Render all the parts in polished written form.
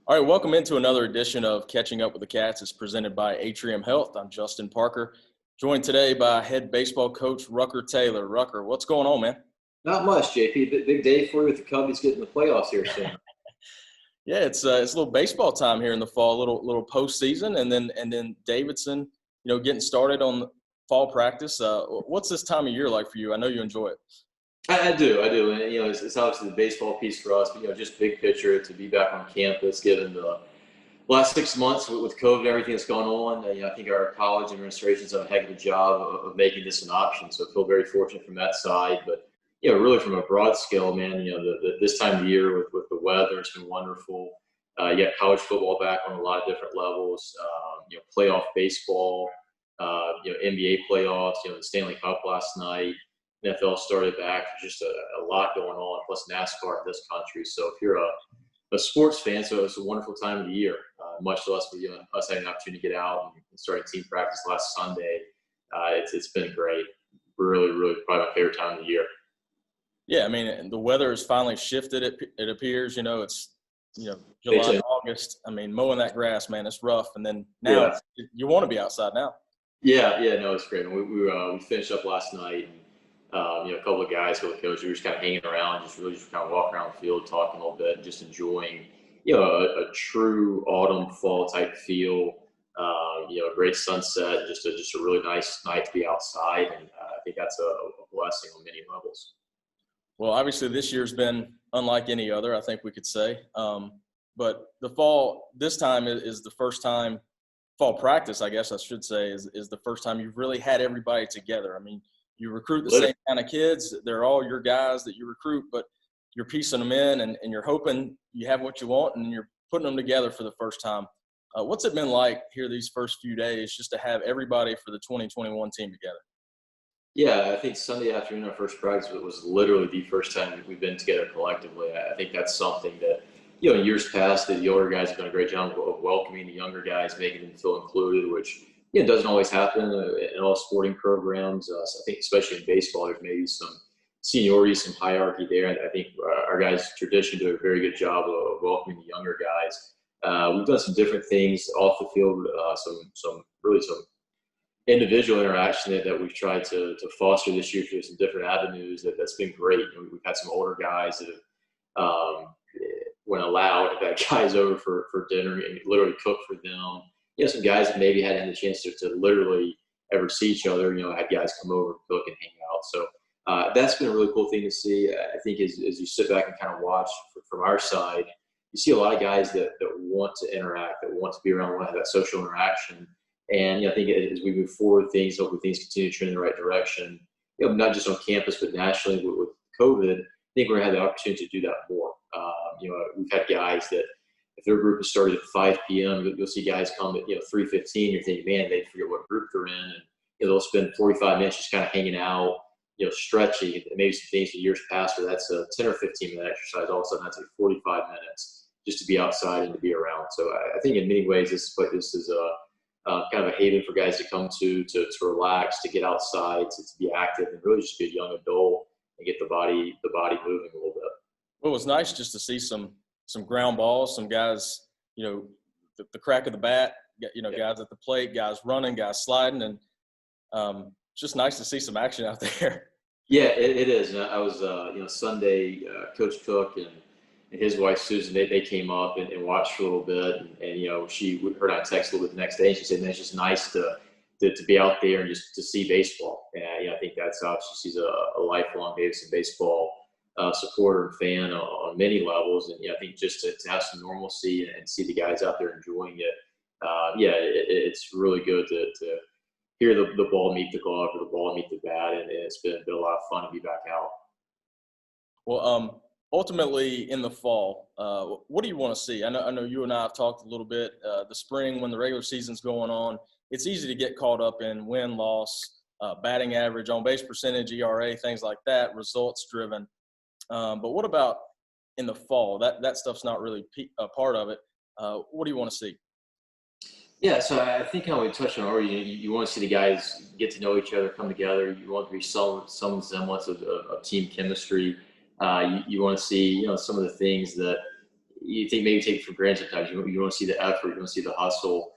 All right, welcome into another edition of Catching Up with the Cats. It's presented by Atrium Health. I'm Justin Parker, joined today by head baseball coach Rucker Taylor. Rucker, what's going on, man? Not much, JP. Big day for you with the Cubbies getting the playoffs here soon. Yeah, it's a little baseball time here in the fall, little postseason, and then Davidson, getting started on fall practice. What's this time of year like for you? I know you enjoy it. I do, and it's obviously the baseball piece for us, but just big picture to be back on campus, given the last 6 months with COVID and everything that's gone on. I think our college administration's done a heck of a job of making this an option. So I feel very fortunate from that side, but really from a broad scale, man. This time of year with the weather, it's been wonderful. You got college football back on a lot of different levels. Playoff baseball. NBA playoffs. The Stanley Cup last night. NFL started back. There's just a lot going on. Plus NASCAR in this country. So if you're a sports fan, so it's a wonderful time of the year. Much less for us having an opportunity to get out and starting team practice last Sunday. It's been great. Really, really probably my favorite time of the year. Yeah, I mean, the weather has finally shifted. It appears, it's July, August. I mean, mowing that grass, man, it's rough. And then now you want to be outside now. Yeah, no, it's great. We finished up last night. And, a couple of guys with the coach, we were just kind of hanging around, just kind of walking around the field, talking a little bit, just enjoying, a true autumn, fall type feel. A great sunset, just a really nice night to be outside, and I think that's a blessing on many levels. Well, obviously this year's been unlike any other, I think we could say. But the fall this time is the first time, fall practice, I guess I should say, is the first time you've really had everybody together. I mean, you recruit the same kind of kids. They're all your guys that you recruit, but you're piecing them in and you're hoping you have what you want and you're putting them together for the first time. What's it been like here these first few days just to have everybody for the 2021 team together? Yeah, I think Sunday afternoon, our first practice was literally the first time we've been together collectively. I think that's something that, in years past, the older guys have done a great job of welcoming the younger guys, making them feel included, which doesn't always happen in all sporting programs. So I think especially in baseball, there's maybe some seniority, some hierarchy there. I think our guys traditionally do a very good job of welcoming the younger guys. We've done some different things off the field, some individual interaction that we've tried to foster this year through some different avenues. That's been great. We've had some older guys that have, when allowed, have had guys over for dinner and literally cook for them. Some guys that maybe hadn't had the chance to literally ever see each other, had guys come over and cook and hang out. So that's been a really cool thing to see. I think as you sit back and kind of watch from our side, you see a lot of guys that want to interact, that want to be around, want to have that social interaction. And I think as we move forward, hopefully things continue to trend in the right direction, not just on campus, but nationally with COVID, I think we're going to have the opportunity to do that more. We've had guys that, if their group has started at 5 p.m., you'll see guys come at 3:15. You're thinking, man, they forget what group they're in, and they'll spend 45 minutes just kind of hanging out, stretching. Maybe some things in years past where that's a 10 or 15-minute exercise. All of a sudden, that's like 45 minutes just to be outside and to be around. So I think in many ways, this is a kind of a haven for guys to come to relax, to get outside, to be active, and really just be a young adult and get the body moving a little bit. Well, it was nice just to see some ground balls, some guys, the crack of the bat, guys at the plate, guys running, guys sliding, and it's just nice to see some action out there. Yeah, it is. And I was, Sunday, Coach Cook and his wife Susan, they came up and watched for a little bit, and she heard I text a little bit the next day, and she said, "Man, it's just nice to be out there and just to see baseball." And I think that's obviously she's a lifelong Davidson baseball supporter and fan on many levels, and I think just to have some normalcy and see the guys out there enjoying it, it's really good to hear the ball meet the glove or the ball meet the bat, and it's been a lot of fun to be back out. Well, ultimately in the fall, what do you want to see? I know you and I have talked a little bit. The spring, when the regular season's going on, it's easy to get caught up in win, loss, batting average, on base percentage, ERA, things like that, results driven. But what about in the fall? That stuff's not really a part of it. What do you want to see? Yeah, so I think how we touched on already, you want to see the guys get to know each other, come together. You want to be some semblance of team chemistry. You want to see, some of the things that, you think maybe take it for granted sometimes. You want to see the effort, you want to see the hustle,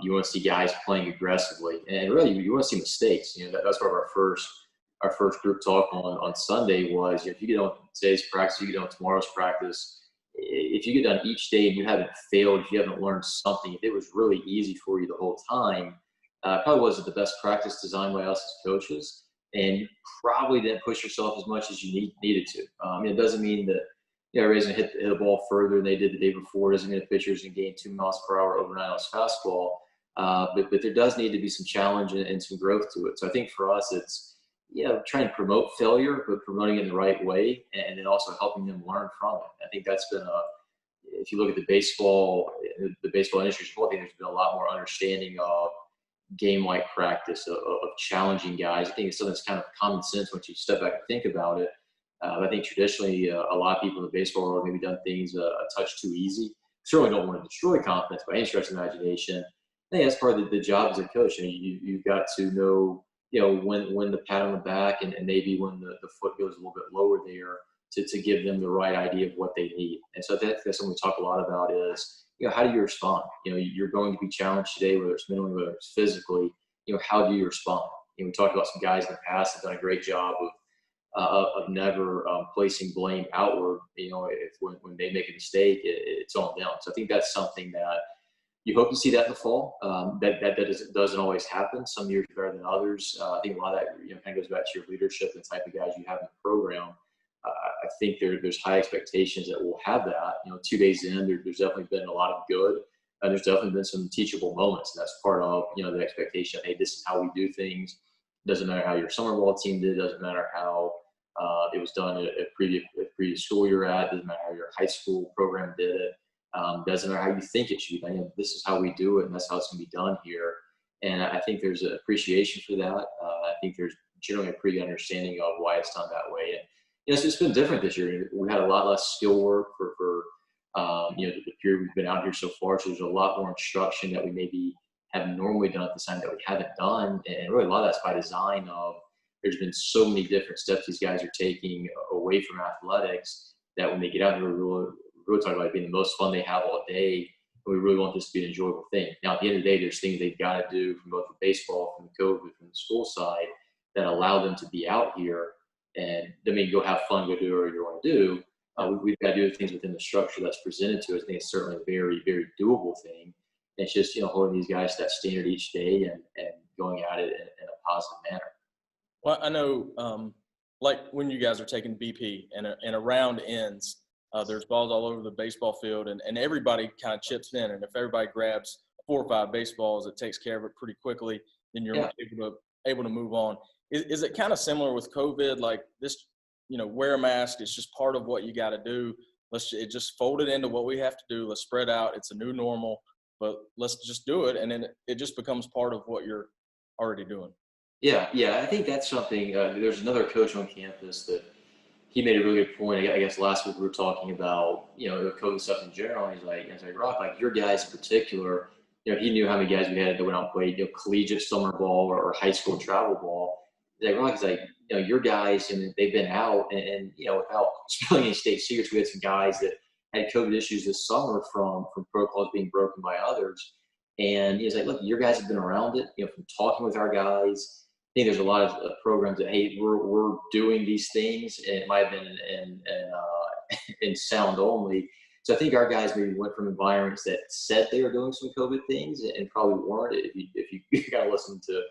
you want to see guys playing aggressively, and really you want to see mistakes. That's part of our first group talk on Sunday was, if you get on today's practice, you get on tomorrow's practice. If you get done each day and you haven't failed, if you haven't learned something, if it was really easy for you the whole time, probably wasn't the best practice designed by us as coaches, and you probably didn't push yourself as much as you needed to. It doesn't mean that everybody's going to hit the ball further than they did the day before. It doesn't mean the pitcher's going to gain 2 miles per hour overnight on his fastball. But there does need to be some challenge and some growth to it. So I think for us, it's trying to promote failure, but promoting it in the right way, and then also helping them learn from it. I think that's been if you look at the baseball industry, I think there's been a lot more understanding of game-like practice, of challenging guys. I think it's something that's kind of common sense once you step back and think about it. I think traditionally, a lot of people in the baseball world have maybe done things a touch too easy. Certainly don't want to destroy confidence by any stretch of imagination. I think that's part of the job as a coach. You've got to know, when the pat on the back and maybe when the foot goes a little bit lower there to give them the right idea of what they need. And so that's something we talk a lot about is, how do you respond? You're going to be challenged today, whether it's mentally, whether it's physically. How do you respond? We talked about some guys in the past that have done a great job of never placing blame outward. When they make a mistake, it's on them. So I think that's something that you hope to see that in the fall. That doesn't always happen. Some years better than others. I think a lot of that kind of goes back to your leadership and the type of guys you have in the program. I think there's high expectations that we'll have that. 2 days in, there's definitely been a lot of good. There's definitely been some teachable moments, and that's part of the expectation. Hey, this is how we do things. Doesn't matter how your summer ball team did. Doesn't matter how it was done at previous school you're at. Doesn't matter how your high school program did it. Doesn't matter how you think it should be done. This is how we do it, and that's how it's going to be done here. And I think there's an appreciation for that. I think there's generally a pretty good understanding of why it's done that way. And it's just been different this year. We had a lot less skill work for the period we've been out here so far. So there's a lot more instruction that we maybe have normally done at the time that we haven't done. And really a lot of that's by design of there's been so many different steps these guys are taking away from athletics that when they get out here, we're really talking about it being the most fun they have all day. And we really want this to be an enjoyable thing. Now, at the end of the day, there's things they've got to do from both the baseball, from the COVID, from the school side that allow them to be out here. And go have fun, go do whatever you want to do. We've got to do things within the structure that's presented to us. I think it's certainly a very, very doable thing. And it's just, holding these guys to that standard each day and going at it in a positive manner. Well, I know, like when you guys are taking BP and a round ends, there's balls all over the baseball field, and everybody kind of chips in. And if everybody grabs 4 or 5 baseballs, it takes care of it pretty quickly. Then you're able to move on. Is it kind of similar with COVID? Like this, wear a mask. It's just part of what you got to do. It just fold it into what we have to do. Let's spread out. It's a new normal, but let's just do it. And then it just becomes part of what you're already doing. Yeah. I think that's something. There's another coach on campus that he made a really good point. I guess last week we were talking about, the COVID stuff in general. He's like, Rock, like your guys in particular, he knew how many guys we had that went out and played, collegiate summer ball or high school travel ball. He's like, Rock, he's like, your guys, and they've been out and without spilling any state secrets, we had some guys that had COVID issues this summer from protocols being broken by others. And he's like, look, your guys have been around it, from talking with our guys. I think there's a lot of programs that, hey, we're doing these things, and it might have been in sound only. So I think our guys maybe went from environments that said they were doing some COVID things and probably weren't. If you kind of listen to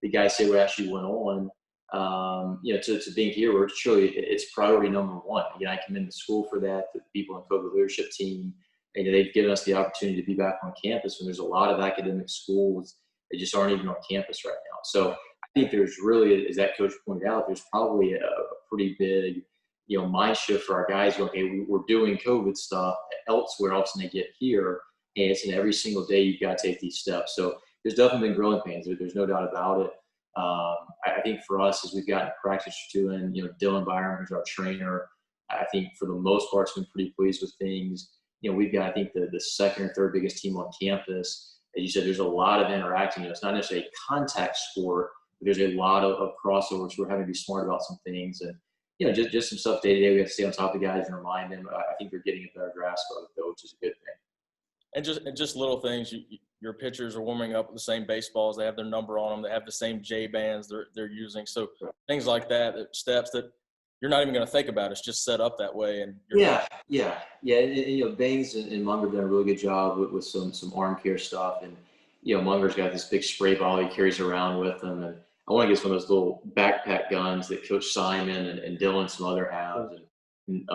the guys say what actually went on, to being here where it's priority number one. Again, I commend the school for that, the people in the COVID leadership team. And they've given us the opportunity to be back on campus when there's a lot of academic schools that just aren't even on campus right now. So I think there's really, as that coach pointed out, there's probably a pretty big, mind shift for our guys. Okay, we're doing COVID stuff elsewhere else than they get here. And it's in every single day you've got to take these steps. So there's definitely been growing pains. There's no doubt about it. I think for us, as we've gotten practice doing, Dylan Byron, who's our trainer, I think for the most part, has been pretty pleased with things. We've got, I think, the second or third biggest team on campus. As you said, there's a lot of interacting. It's not necessarily a contact sport, but there's a lot of crossovers. We're having to be smart about some things. And just some stuff day to day. We have to stay on top of guys and remind them. I think they're getting a better grasp of it, though, which is a good thing. And just little things. Your pitchers are warming up with the same baseballs. They have their number on them. They have the same J bands they're using. So things like that, steps that you're not even going to think about. It's just set up that way. And Yeah. And, Baines and Munger have done a really good job with some arm care stuff. And Munger's got this big spray bottle he carries around with him. And I want to get some of those little backpack guns that Coach Simon and Dylan and some other have. And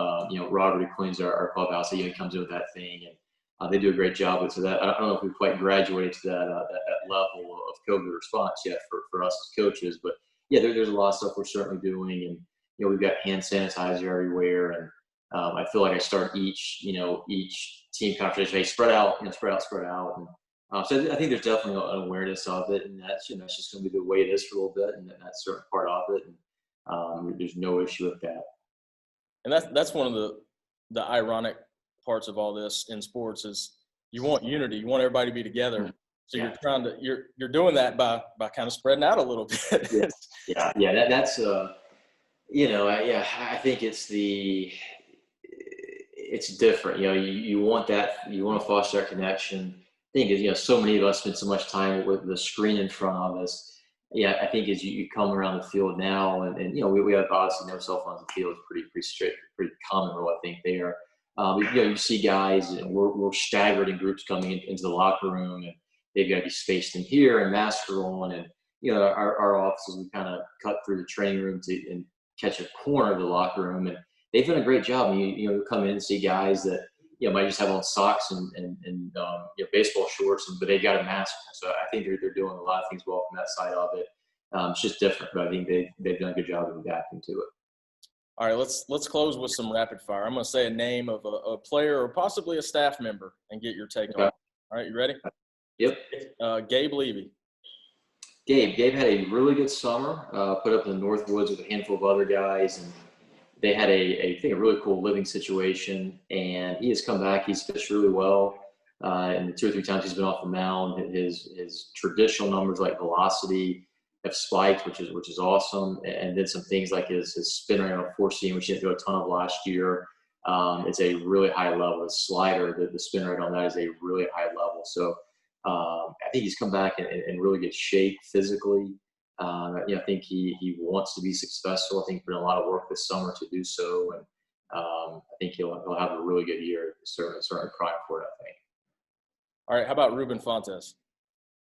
Robert, who cleans our clubhouse, he comes in with that thing. And they do a great job with it. So that I don't know if we've quite graduated to that level of COVID response yet for us as coaches. But yeah, there's a lot of stuff we're certainly doing, and we've got hand sanitizer everywhere. And I feel like I start each team conversation, hey, spread out, spread out. And so I think there's definitely an awareness of it, and that's just going to be the way it is for a little bit, and that's certainly part of it. And there's no issue with that. And that's one of the ironic parts of all this in sports is you want unity. You want everybody to be together. So you're doing that by kind of spreading out a little bit. That's I think it's different. You want to foster that connection. I think so many of us spend so much time with the screen in front of us. Yeah, I think as you come around the field now, and we have obviously no cell phones on the field. It's pretty strict, pretty common rule, I think, there. You see guys, and we're staggered in groups coming into the locker room, and they've got to be spaced in here and masks are on. And our offices, we kind of cut through the training room and catch a corner of the locker room, and they've done a great job. You come in and see guys that might just have on socks and baseball shorts, but they've got a mask. So I think they're doing a lot of things well from that side of it. It's just different, but I think they've done a good job of adapting to it. All right, let's close with some rapid fire. I'm going to say a name of a player or possibly a staff member and get your take on it. All right, you ready? Yep. Gabe Levy. Gabe had a really good summer, put up in the Northwoods with a handful of other guys, and they had I think a really cool living situation, and he has come back. He's pitched really well, and the 2 or 3 times he's been off the mound, his traditional numbers like velocity have spiked, which is awesome, and then some things like his spin rate on 4-seam, which he didn't do a ton of last year. It's a really high level. His slider, the spin rate on that is a really high level. So I think he's come back in really good shape physically. I think he wants to be successful. I think he's put in a lot of work this summer to do so, and I think he'll have a really good year. Certainly prime for it, I think. All right, how about Ruben Fontes?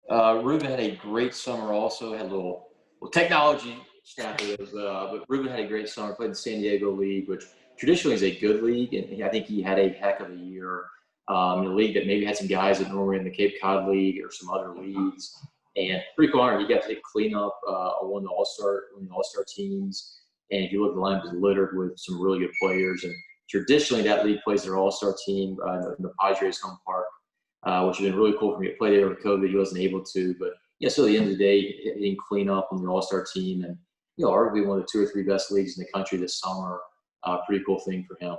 Ruben had a great summer. Also had a little technology snap, but Ruben had a great summer. Played in the San Diego League, which traditionally is a good league, and I think he had a heck of a year. In a league that maybe had some guys that normally in the Cape Cod League or some other leagues. And pretty cool honor. He got to clean up on one of the All-Star teams. And if you look at the line, it was littered with some really good players. And traditionally, that league plays their All-Star team in the Padres home park, which has been really cool for me to play there with COVID. He wasn't able to. But, so at the end of the day, he can clean up on the All-Star team. And, arguably one of the 2 or 3 best leagues in the country this summer. Pretty cool thing for him.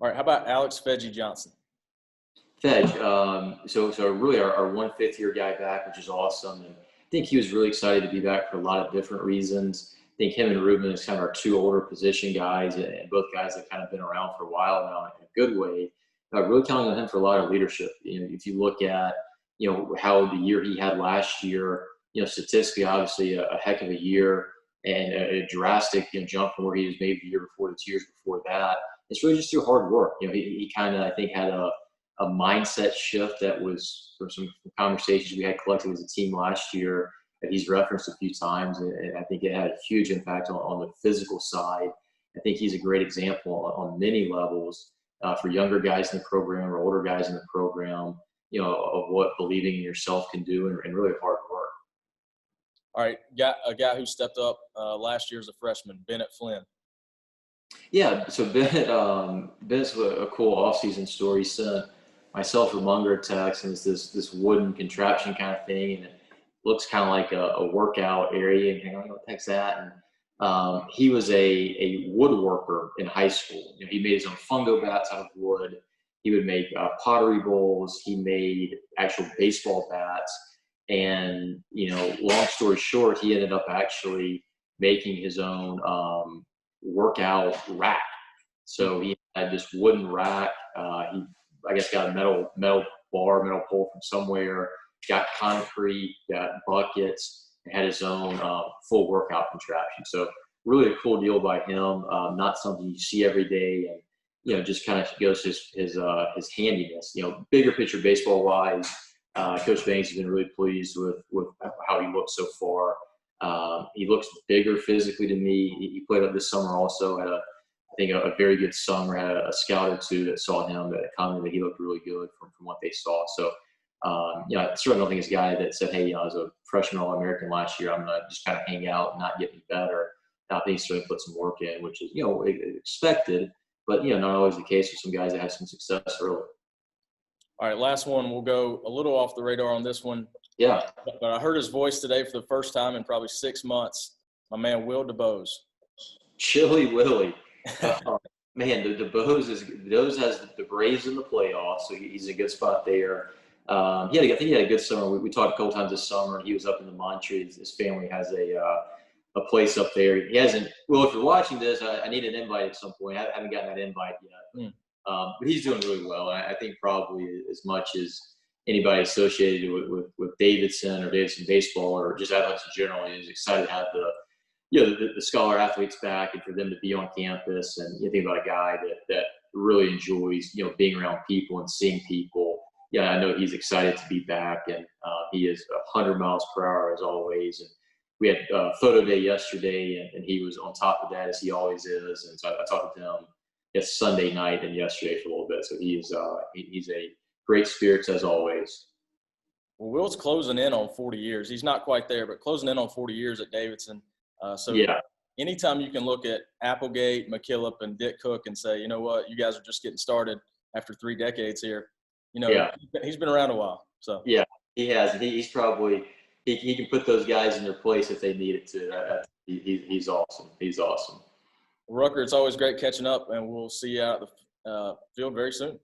All right, how about Alex Fedge Johnson? Fedge, so really our 1 5th-year guy back, which is awesome. And I think he was really excited to be back for a lot of different reasons. I think him and Ruben is kind of our 2 older position guys, and both guys that kind of been around for a while now in a good way. Really counting on him for a lot of leadership. If you look at, how the year he had last year, statistically, obviously a heck of a year and a drastic jump from where he was maybe the year before, the 2 years before that. It's really just through hard work. He kind of, I think, had a mindset shift that was from some conversations we had collectively as a team last year that he's referenced a few times. And I think it had a huge impact on the physical side. I think he's a great example on many levels for younger guys in the program or older guys in the program, of what believing in yourself can do and really hard work. All right. Got a guy who stepped up last year as a freshman, Bennett Flynn. Yeah. So Bennett's a cool offseason story. He sent myself and Munger a text, and it's this wooden contraption kind of thing, and it looks kind of like a workout area. And hang on, what the heck's that? And he was a woodworker in high school. He made his own fungo bats out of wood. He would make pottery bowls. He made actual baseball bats. And, long story short, he ended up actually making his own workout rack. So he had this wooden rack. He, I guess, got a metal pole from somewhere, got concrete, got buckets, and had his own full workout contraption. So really a cool deal by him. Not something you see every day, and just kind of goes his handiness. Bigger picture baseball wise, Coach Banks has been really pleased with how he looks so far. He looks bigger physically to me. He played up this summer also. Had I think a very good summer. Had a scout or two that saw him that commented that he looked really good from what they saw. So, I certainly don't think it's a guy that said, hey, as a freshman All-American last year, I'm going to just kind of hang out and not get any better. I think he's certainly put some work in, which is, expected, but, not always the case with some guys that have some success early. All right, last one. We'll go a little off the radar on this one. Yeah. But I heard his voice today for the first time in probably 6 months. My man, Will DeBose. Chili Willie. Man, the DeBose has the Braves in the playoffs, so he's in a good spot there. I think he had a good summer. We talked a couple times this summer. He was up in the Montreal. His family has a place up there. He hasn't. Well, if you're watching this, I need an invite at some point. I haven't gotten that invite yet. But he's doing really well. I think probably as much as anybody associated with Davidson or Davidson baseball or just athletics in general is excited to have the scholar athletes back and for them to be on campus. And you think about a guy that really enjoys being around people and seeing people. Yeah, I know he's excited to be back, and he is 100 miles per hour as always. And we had photo day yesterday, and he was on top of that as he always is. And so I talked to him Sunday night and yesterday for a little bit. So he's a great spirits as always. Well, Will's closing in on 40 years. He's not quite there, but closing in on 40 years at Davidson. Anytime you can look at Applegate, McKillop, and Dick Cook and say, you know what, you guys are just getting started after 3 decades here. He's been around a while. So yeah, he has. He's probably he can put those guys in their place if they need it to. He's awesome. He's awesome. Rucker, it's always great catching up, and we'll see you out at the field very soon.